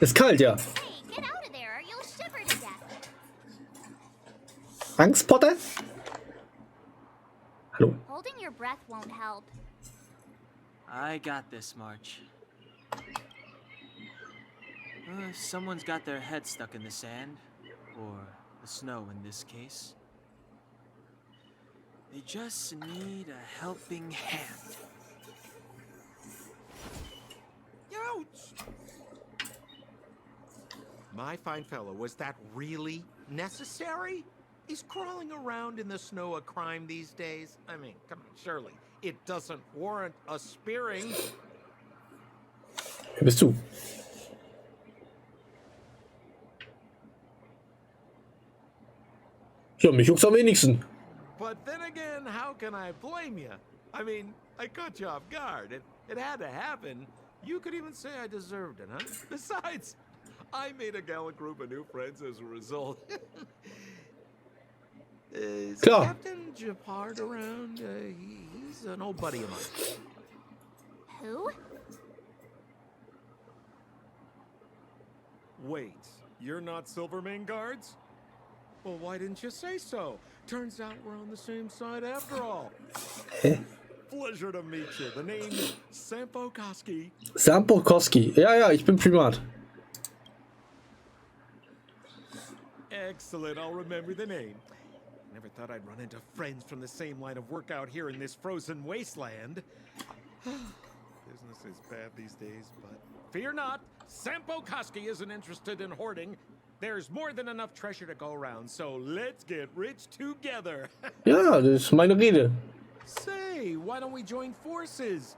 Ist kalt, ja. Angstpotte? Hallo. Holding your breath won't help. I got this, March. Someone's got their head stuck in the sand, or the snow in this case. They just need a helping hand. Ouch! My fine fellow, was that really necessary? Is crawling around in the snow a crime these days? I mean, come on, surely. It doesn't warrant a spearing. Wer bist du? Ja, mich juckt's am wenigsten. But then again, how can I blame you? I mean, I caught you off guard. It had to happen. You could even say I deserved it, huh? Besides, I made a gallant group of new friends as a result. Is Klar. Captain Japard around? He's an old buddy of mine. Who? Wait, you're not Silvermane guards? Well, why didn't you say so? Turns out we're on the same side after all. Pleasure to meet you. The name's Sampo Koski. Sampo Koski. Ja, ja, ich bin Primat. Excellent, I'll remember the name. Never thought I'd run into friends from the same line of work out here in this frozen wasteland. Business is bad these days, but fear not. Sampo Koski isn't interested in hoarding. There's more than enough treasure to go around, so let's get rich together. Ja, das ist meine Rede. Say, why don't we join forces?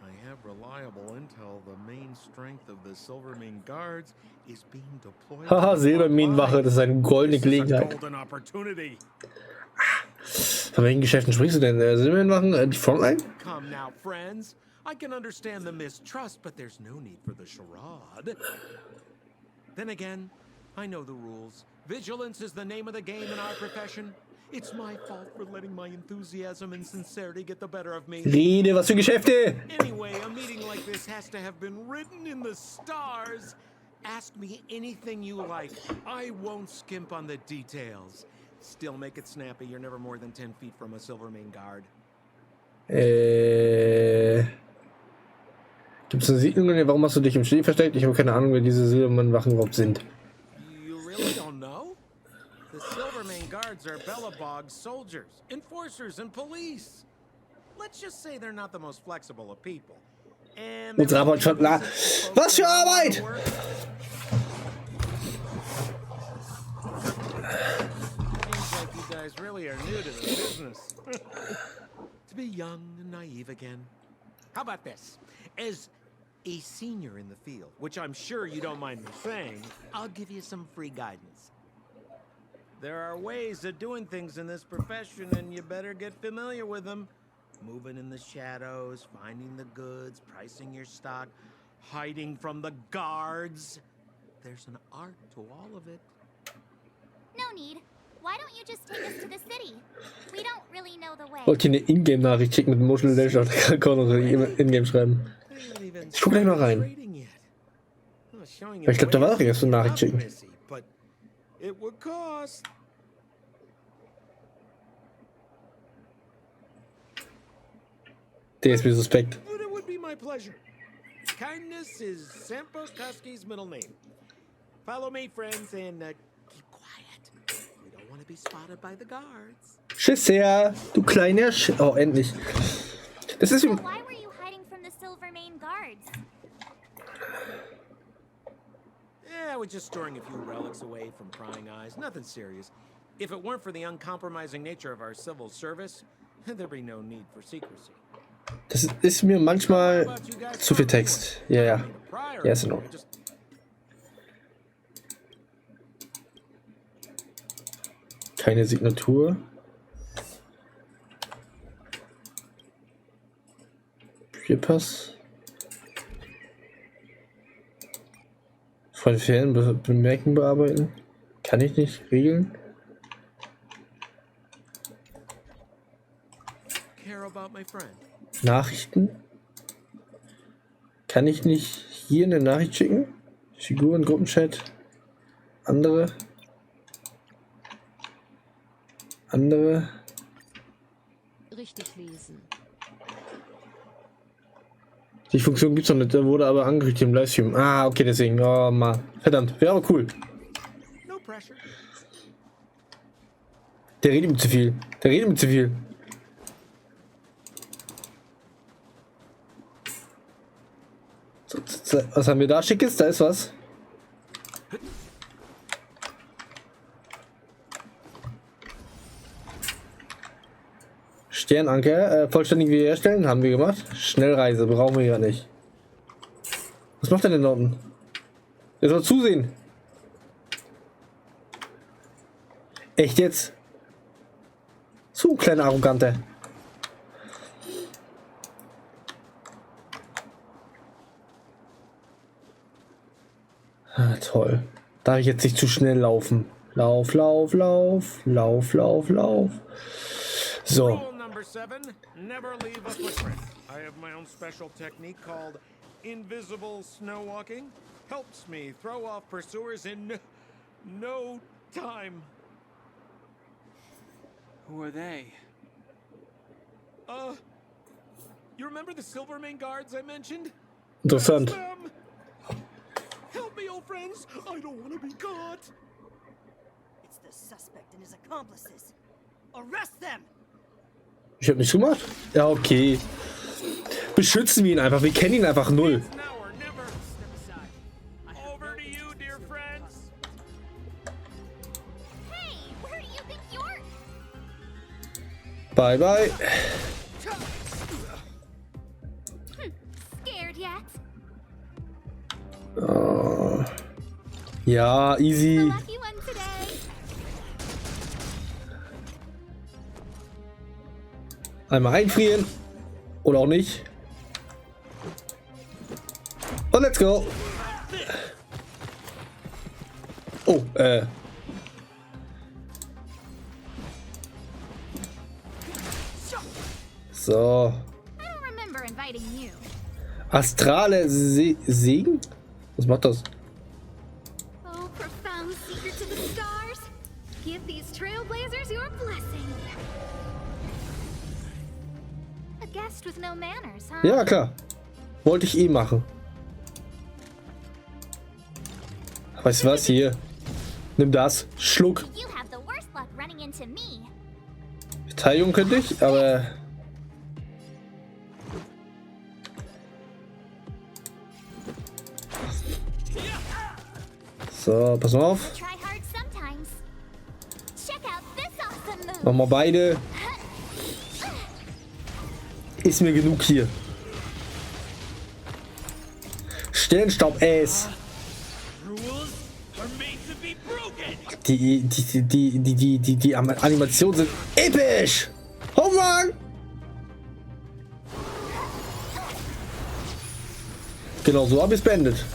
I have reliable intel. The main strength of the Silvermane guards is being deployed. Haha, Silberminenwache, das ist eine goldene Gelegenheit. Golden opportunity. Von welchen Geschäften sprichst du denn? Silberminenwachen? Die Frontline? Come now, friends. I can understand the mistrust, but there's no need for the charade. Then again, I know the rules. Vigilance is the name of the game in our profession. It's my fault for letting my enthusiasm and sincerity get the better of me. Rede, was für Geschäfte? Anyway, a meeting like this has to have been written in the stars. Ask me anything you like. I won't skimp on the details. Still make it snappy. You're never more than 10 feet from a Silvermane guard. Gibt es eine Siedlung? Warum hast du dich im Schnee versteckt? Ich habe keine Ahnung, wer diese Silbermann-Wachen überhaupt sind. You really don't know? The Silvermane guards are Bellabog's soldiers, enforcers, and police. Let's just say they're not the most flexible of people. And Unsere Arbeit schon klar. Was für Arbeit? Seems like you guys really are new to the business. To be young and naive again. How about this? As a senior in the field, which I'm sure you don't mind me saying, I'll give you some free guidance. There are ways of doing things in this profession, and you better get familiar with them. Moving in the shadows, finding the goods, pricing your stock, hiding from the guards. There's an art to all of it. No need. Why don't you just take us to the city? We don't really know the way. Wollt ihr eine Ingame-Nachricht schicken mit Motion Legend? Da kann noch Ingame schreiben. Ich guck gleich mal rein. Ich glaube, da war doch erst so eine Nachricht schicken. It would cost. Der ist mir suspekt. But it would be my pleasure. Kindness is Sampo Koski's middle name. Follow me, friends, and keep quiet. We don't want to be spotted by the guards. Tschüss her, du kleiner Oh, endlich. Das ist... So why were you hiding from the Silvermane guards? Yeah, we're just storing a few relics away from prying eyes. Nothing serious. If it weren't for the uncompromising nature of our civil service, there'd be no need for secrecy. Das ist mir manchmal zu viel Text. Ja, ja. Ja, ist in Ordnung. Keine Signatur. Bücherpass. Von Ferien Bemerken bearbeiten. Kann ich nicht regeln. Nachrichten. Kann ich nicht hier eine Nachricht schicken? Figuren, Gruppenchat. Andere. Richtig lesen. Die Funktion gibt's noch nicht, der wurde aber angekündigt im Livestream. Ah, okay, deswegen. Oh Mann. Verdammt, wäre aber cool. No pressure. Der redet mir zu viel. Der redet mir zu viel. So, was haben wir da Schickes? Da ist was. Sternanker, vollständig wiederherstellen, haben wir gemacht. Schnellreise, brauchen wir ja nicht. Was macht er denn da unten? Er soll zusehen. Echt jetzt? So ein kleiner Arroganter. Ah, toll. Darf ich jetzt nicht zu schnell laufen? Lauf, lauf, lauf, lauf, lauf, lauf. So. Rule number 7, never leave a footprint. I have my own special technique called invisible snow walking. Helps me throw off pursuers in no time. Who are they? You remember the Silvermane guards I mentioned? Interessant. Them. Help me, old friends. I don't want to be caught. It's the suspect and his accomplices. Arrest them! Ich hab nichts gemacht. Ja, okay. Beschützen wir ihn einfach. Wir kennen ihn einfach null. It's now or never. Step aside. Over to you, dear friends. Hey, where do you think you're? Bye, bye. Scared yet? Oh. Ja, The easy. lucky one today. Einmal einfrieren. Oder auch nicht. Und let's go. Oh, So. I don't remember inviting you. Astrale Segen? Was macht das? Oh, profound secret to the stars. Give these trailblazers your blessing. A guest with no manners, huh? Ja, klar. Wollte ich eh machen. Weißt du was? Hier. Nimm das. Schluck. You have the worst luck running into me. Verteidigung könnte ich, aber... So, pass mal auf. Try hard sometimes. Check out this awesome move. Nochmal beide. Ist mir genug hier. Sternstaub Ass. Rules are made to be broken. Die Animationen sind episch. Oh Mann. Genau, so habe ich es beendet.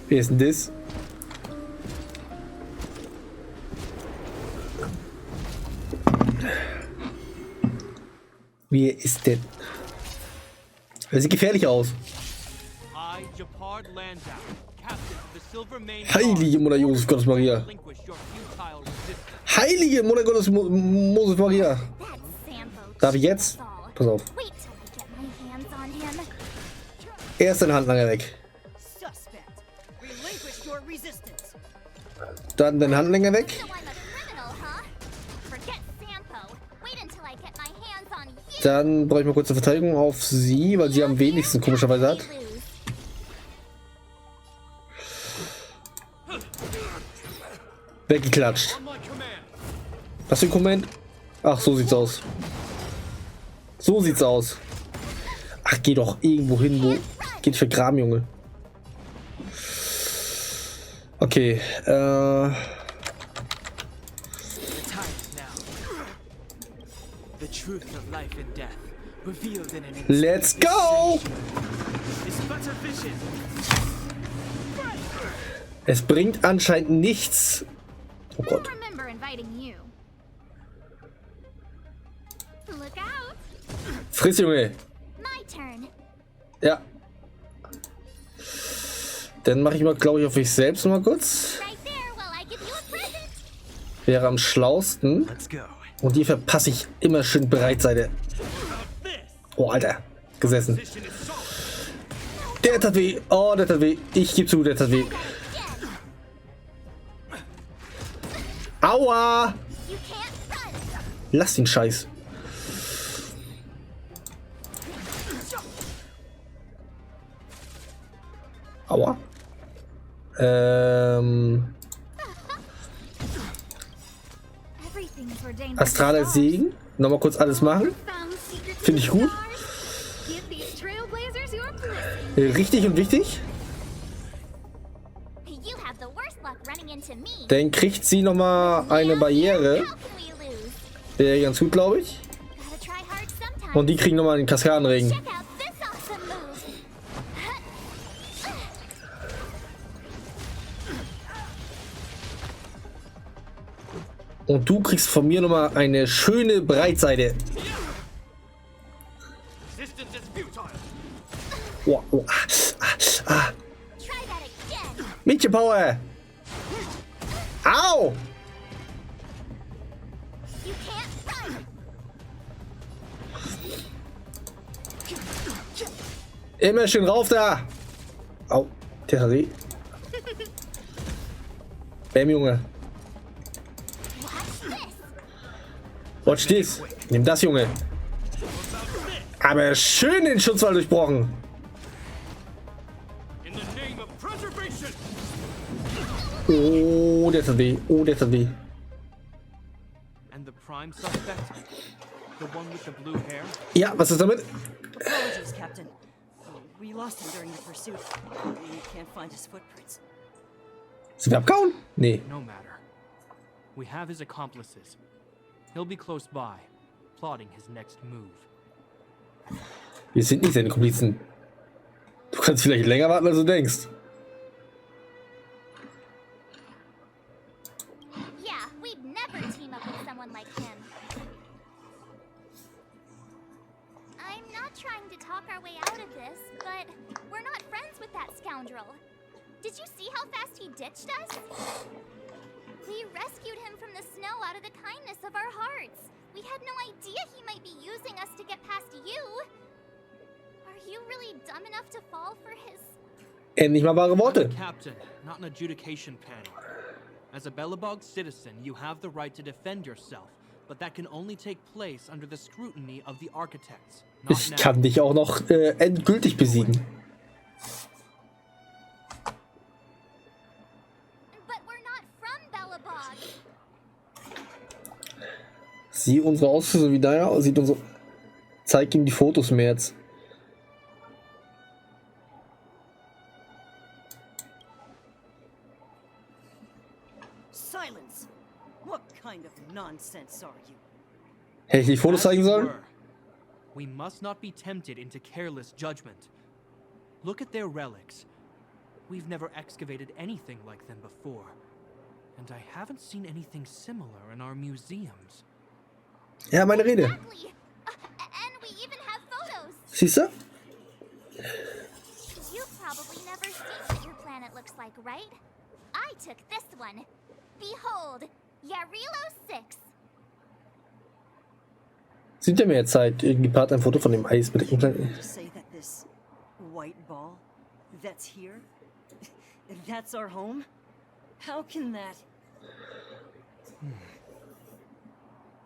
Wer ist denn das? Wer ist denn? Das sieht gefährlich aus. I, Japard Landau, captain of the Silvermane Heilige Mutter Josef Gottes Maria. relinquish your futile resistance. Heilige Mutter Gottes Moses Maria. That Sambo Darf ich jetzt? Pass auf. Wait till I get my hands on him. Erst den Handlanger weg. Suspect! Relinquish your resistance! Dann den Handlanger weg. So I'm a criminal, huh? Forget Sampo. Wait until I get my hands on you. Dann brauche ich mal kurz eine Verteidigung auf sie, weil sie am wenigsten komischerweise hat. Weggeklatscht. On my command. Was für ein Comment? Ach, so sieht's aus. So sieht's aus. Ach, geh doch irgendwo hin, wo... Geht vergraben, Junge. Okay, The time is now. The truth of life and death, revealed in an instant. Let's go! Is but a vision. Es bringt anscheinend nichts. Oh I Gott. don't remember inviting you. Look out. Friss, Junge. My turn. Ja. Dann mache ich mal, glaube ich, auf mich selbst mal kurz. Right there while I give you a present. Wäre am schlausten. Let's go. Und die verpasse ich immer schön Breitseite. Oh, Alter. Gesessen. Der tat weh. Oh, der tat weh. Ich gebe zu, der tat weh. Aua! You can't run. Lass den Scheiß. Aua. Everything's ordained. Astraler Segen. Nochmal kurz alles machen. Finde ich gut. Give these trailblazers your bliss. Richtig und wichtig. You have the worst luck running into me. Dann kriegt sie nochmal eine Barriere. How can we lose? Wäre ganz gut, glaube ich. Gotta try hard sometimes. Und die kriegen nochmal den Kaskadenregen. Check out this awesome move. Und du kriegst von mir nochmal eine schöne Breitseite. Resistance is futile. Oh, oh, ah. Try that again. Mädchenpower. Au! You can't run. Immer schön rauf da. Au. Der hat weh. Bäm, Junge. Watch this. Watch this. Nimm das, Junge. Aber schön den Schutzwall durchbrochen. In the name of preservation. Oh, der hat weh. Oh, der hat weh. And the prime suspect? The one with the blue hair? Ja, was ist damit? Apologies, Captain. We lost him during the pursuit. We can't find his footprints. Sind wir abgehauen? Nee. No matter. We have his accomplices. He'll be close by, plotting his next move. Wir sind nicht seine Komplizen. Du kannst vielleicht länger warten, als du denkst. Yeah, we'd never team up with someone like him. I'm not trying to talk our way out of this, but we're not friends with that scoundrel. Did you see how fast he ditched us? We rescued him from the snow out of the kindness of our hearts. We had no idea he might be using us to get past you. Are you really dumb enough to fall for his... Endlich mal wahre Worte. Captain, not an adjudication panel. As a Belobog citizen, you have the right to defend yourself, but that can only take place under the scrutiny of the architects. Not Ich now. kann dich auch noch endgültig besiegen. But we're not from Belobog. Sieh unsere Ausrüstung wie da sieht unsere. Zeig ihm die Fotos mehr jetzt. Silence! What kind of nonsense are you? Hätte ich die Fotos As zeigen you sollen? were. We must not be tempted into careless judgment. Look at their relics. We've never excavated anything like them before. And I haven't seen anything similar in our museums. Ja, meine Rede. Exactly. And we even have photos. Siehst du? You've probably never seen what your planet looks like, right? I took this one. Behold, Yarilo 6. Sind ja mehr Zeit. Irgendwie part ein Foto von dem Eis mit dem kleinen. To say that this white ball that's here, that's our home? How can that?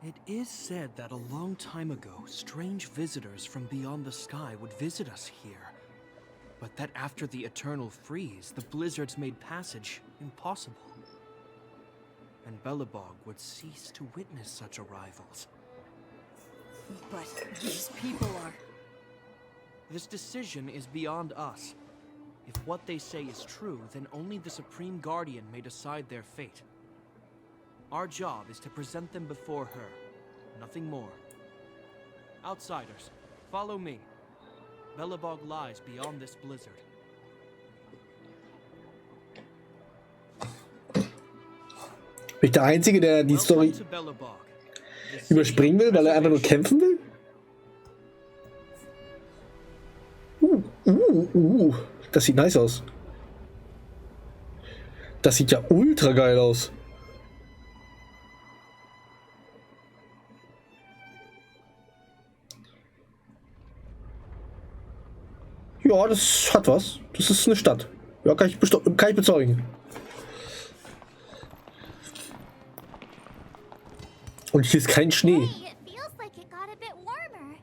It is said that a long time ago, strange visitors from beyond the sky would visit us here. But that after the eternal freeze, the blizzards made passage impossible. And Belobog would cease to witness such arrivals. But these people are... This decision is beyond us. If what they say is true, then only the Supreme Guardian may decide their fate. Our job is to present them before her. Nothing more. Outsiders, follow me. Belobog lies beyond this blizzard. Bin ich der Einzige, der die Story Welcome to Belobog. The city überspringen will, weil er einfach nur kämpfen will? Das sieht nice aus. Das sieht ja ultra geil aus. Ja, das hat was. Das ist eine Stadt. Ja, kann ich bezeugen. Und hier ist kein Schnee. Hey, it feels like it got a bit warmer.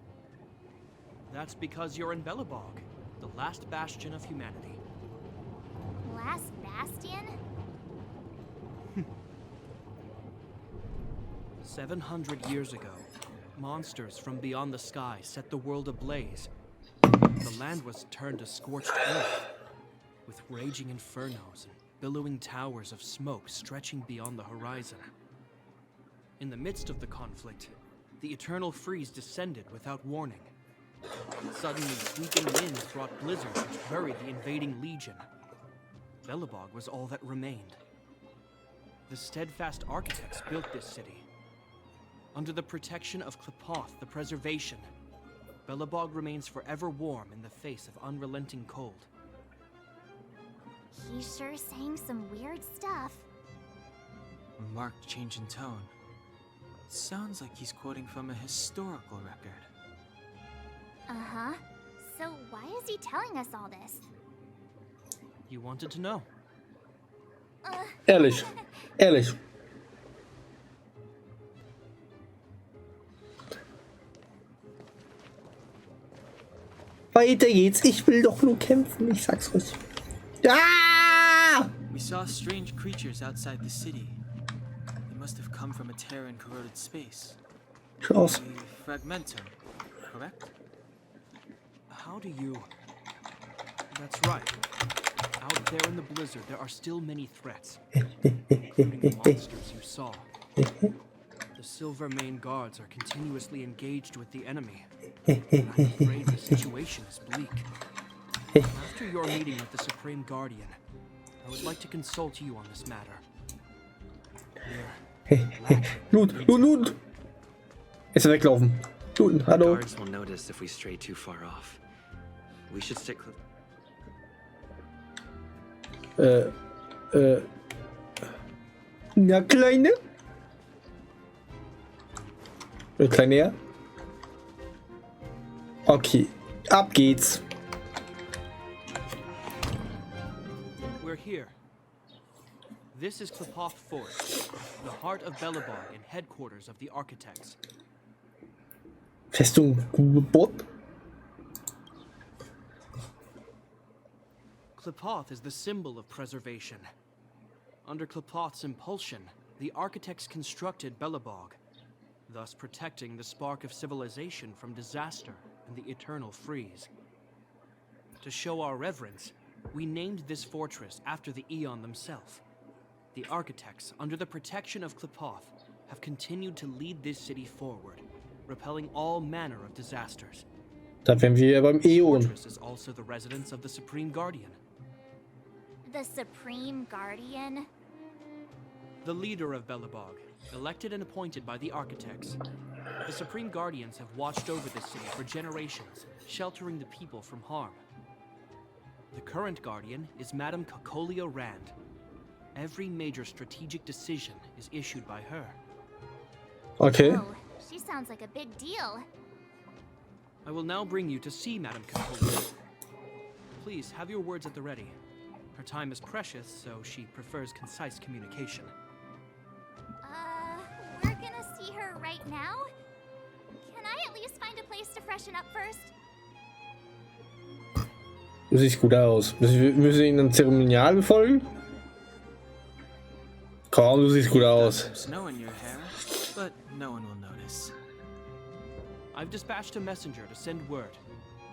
That's because you're in Belobog, the last bastion of humanity. Last bastion? 700 years ago, monsters from beyond the sky set the world ablaze. The land was turned to scorched earth, with raging infernos and billowing towers of smoke stretching beyond the horizon. In the midst of the conflict, the eternal freeze descended without warning. Suddenly, sweeping winds brought blizzards which buried the invading legion. Belobog was all that remained. The steadfast architects built this city. Under the protection of Klepoth, the preservation, Belobog remains forever warm in the face of unrelenting cold. He's sure saying some weird stuff. A marked change in tone. Sounds like he's quoting from a historical record. Uh-huh. So why is he telling us all this? You wanted to know. Ehrlich. Ehrlich. Weiter geht's. Ich will doch nur kämpfen. Ich sag's ruhig. Ja! We saw strange creatures outside the city. They must have come from a tear in corroded space. Aus. A fragmentum, correct? How do you... That's right. Out there in the blizzard, there are still many threats. Including the monsters you saw. The Silver Mane Guards are continuously engaged with the enemy. And I'm afraid the situation is bleak. After your meeting with the Supreme Guardian, I would like to consult you on this matter. Loot, Loot, Loot! Jetzt weglaufen. Loot, hallo. Guards will notice if we stray too far off. We should stick close. Na, Kleine? Kleiner? Okay, ab geht's. We're here. This is Klepoth Fort, the heart of Belobog and headquarters of the architects. Festung Bot? Klepoth is the symbol of preservation. Under Klepoth's impulsion, the architects constructed Belobog, thus protecting the spark of civilization from disaster and the eternal freeze. To show our reverence, we named this fortress after the Aeon themselves. The architects, under the protection of Klepoth, have continued to lead this city forward, repelling all manner of disasters. Da wären wir beim This Aeon. fortress is also the residence of the Supreme Guardian. The Supreme Guardian? The leader of Belobog, elected and appointed by the architects. The Supreme Guardians have watched over this city for generations, sheltering the people from harm. The current Guardian is Madame Cocolia Rand. Every major strategic decision is issued by her. Okay. Oh, she sounds like a big deal. I will now bring you to see Madame Cocolia. Please, have your words at the ready. Her time is precious, so she prefers concise communication. We're gonna see her right now? Can I at least find a place to freshen up first? Du siehst gut aus. Müssen wir ihnen ein Zeremonial befolgen? Komm, du siehst gut aus. Some snow in your hair, but no one will notice. I've dispatched a messenger to send word.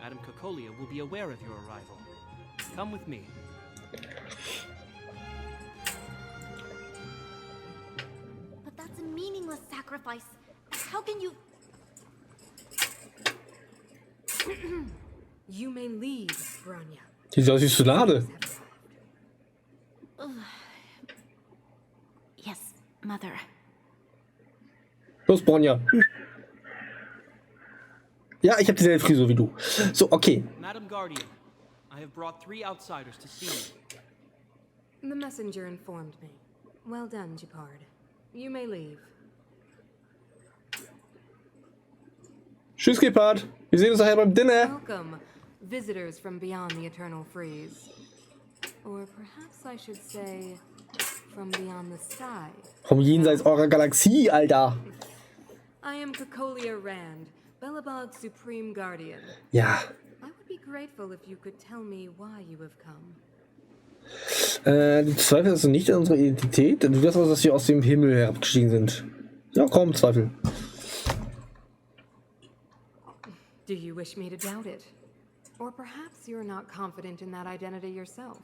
Madame Cocolia will be aware of your arrival. Come with me. But that's a meaningless sacrifice. How can you... You may leave, Bronya. Sieht aus wie Solade. Yes, Mother. Los, Bronja. Ja, ich habe dieselbe Frisur wie du. So, okay. Madame Guardian, I have brought 3 outsiders to see you. The messenger informed me. Well done, Gepard. You may leave. Tschüss, Gepard. Wir sehen uns nachher beim Dinner. Welcome, visitors from beyond the eternal freeze. Or perhaps I should say, from beyond the sky. Vom Jenseits eurer Galaxie, Alter. I am Cocolia Rand, Belobog's supreme guardian. Ja. I would be grateful if you could tell me why you have come. Du zweifelst also nicht an unserer Identität? Du wirst also, dass wir aus dem Himmel herabgestiegen sind. Ja, komm, Zweifel. Do you wish me to doubt it? Or perhaps you're not confident in that identity yourself?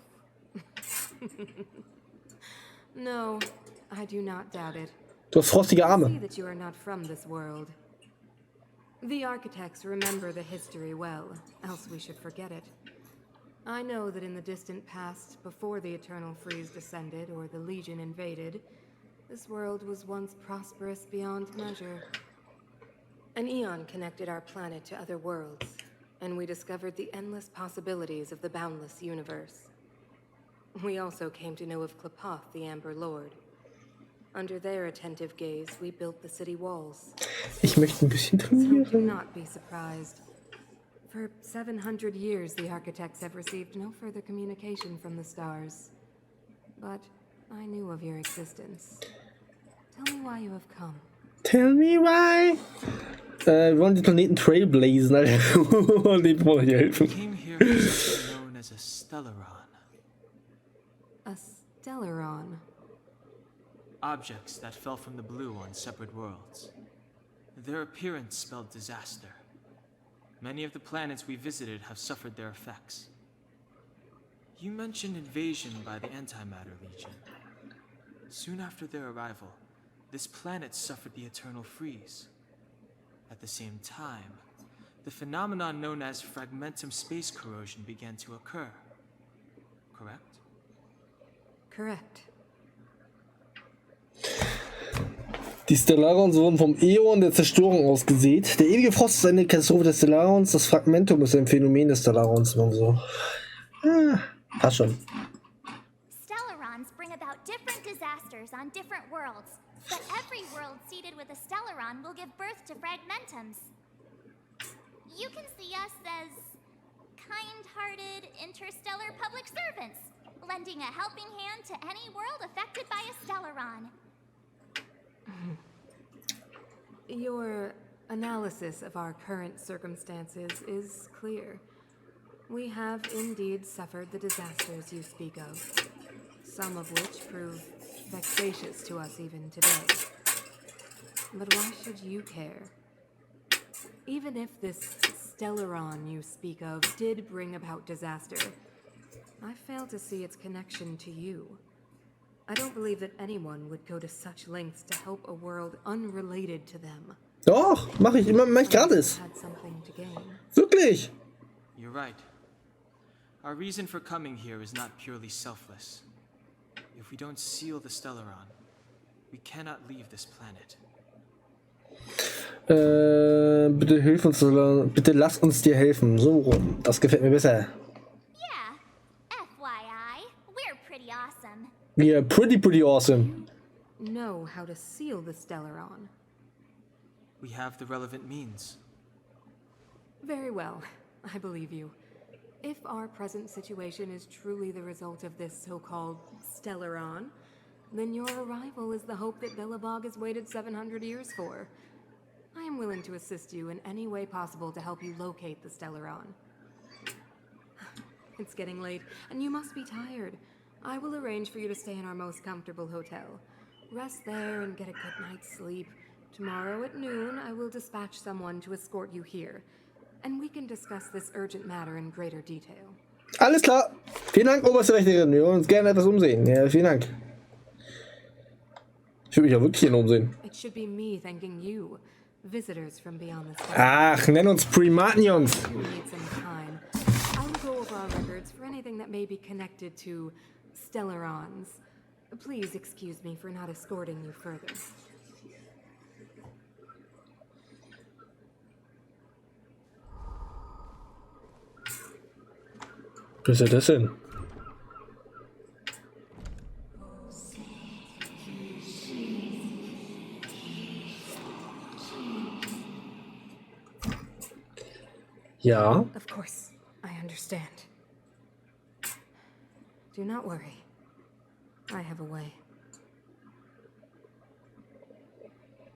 No, I do not doubt it. Du hast frostige I see Arme. that you are not from this world. The architects remember the history well, else we should forget it. I know that in the distant past, before the Eternal Freeze descended or the Legion invaded, this world was once prosperous beyond measure. An eon connected our planet to other worlds, and we discovered the endless possibilities of the boundless universe. We also came to know of Klapoth, the Amber Lord. Under their attentive gaze, we built the city walls. Ich möchte ein bisschen So do trainieren. not be surprised. For 700 years, the architects have received no further communication from the stars. But I knew of your existence. Tell me why you have come. Tell me why. Wir wollen den Planeten trailblazen, Alter. Und dem brauche ich helfen. Came here for something known as a stellaron. A stellaron. Objects that fell from the blue on separate worlds. Their appearance spelled disaster. Many of the planets we visited have suffered their effects. You mentioned invasion by the Antimatter Legion. Soon after their arrival, this planet suffered the Eternal Freeze. At the same time, the phenomenon known as fragmentum space corrosion began to occur. Correct? Correct. Die Stellarons wurden vom Äon der Zerstörung ausgesät. Der ewige Frost ist eine Katastrophe des Stellarons. Das Fragmentum ist ein Phänomen des Stellarons. Und so. Passt schon. Stellarons bring about different disasters on different worlds, but every world seeded with a Stellaron will give birth to fragmentums. You can see us as kind-hearted interstellar public servants, lending a helping hand to any world affected by a Stellaron. Your analysis of our current circumstances is clear. We have indeed suffered the disasters you speak of, some of which prove vexatious to us even today. But why should you care? Even if this Stellaron you speak of did bring about disaster, I fail to see its connection to you. I don't believe that anyone would go to such lengths to help a world unrelated to them. Doch, mach ich immer, mach ich gratis. Had something to gain. Wirklich. You're right. Our reason for coming here is not purely selfless. If we don't seal the Stellaron, we cannot leave this planet. Bitte hilf uns, bitte lass uns dir helfen. So rum. Das gefällt mir besser. Yeah, FYI, we're pretty awesome. We are pretty awesome. Know how to seal the Stellaron. We have the relevant means. Very well, I believe you. If our present situation is truly the result of this so-called Stellaron, then your arrival is the hope that Belobog has waited 700 years for. I am willing to assist you in any way possible to help you locate the Stellaron. It's getting late, and you must be tired. I will arrange for you to stay in our most comfortable hotel. Rest there and get a good night's sleep. Tomorrow at noon, I will dispatch someone to escort you here, and we can discuss this urgent matter in greater detail. Alles klar. Vielen Dank, oberste Richterin. Wir wollen uns gerne etwas umsehen. Ja, vielen Dank. Ich würde mich ja wirklich hier umsehen. It should be me thanking you, visitors from beyond the sky. Ach, nenn uns Primations. You need some time. I will go over our records for anything that may be connected to Stellarons. Please excuse me for not escorting you further. Was ist das denn? Ja. Of course, I understand. Do not worry. I have a way.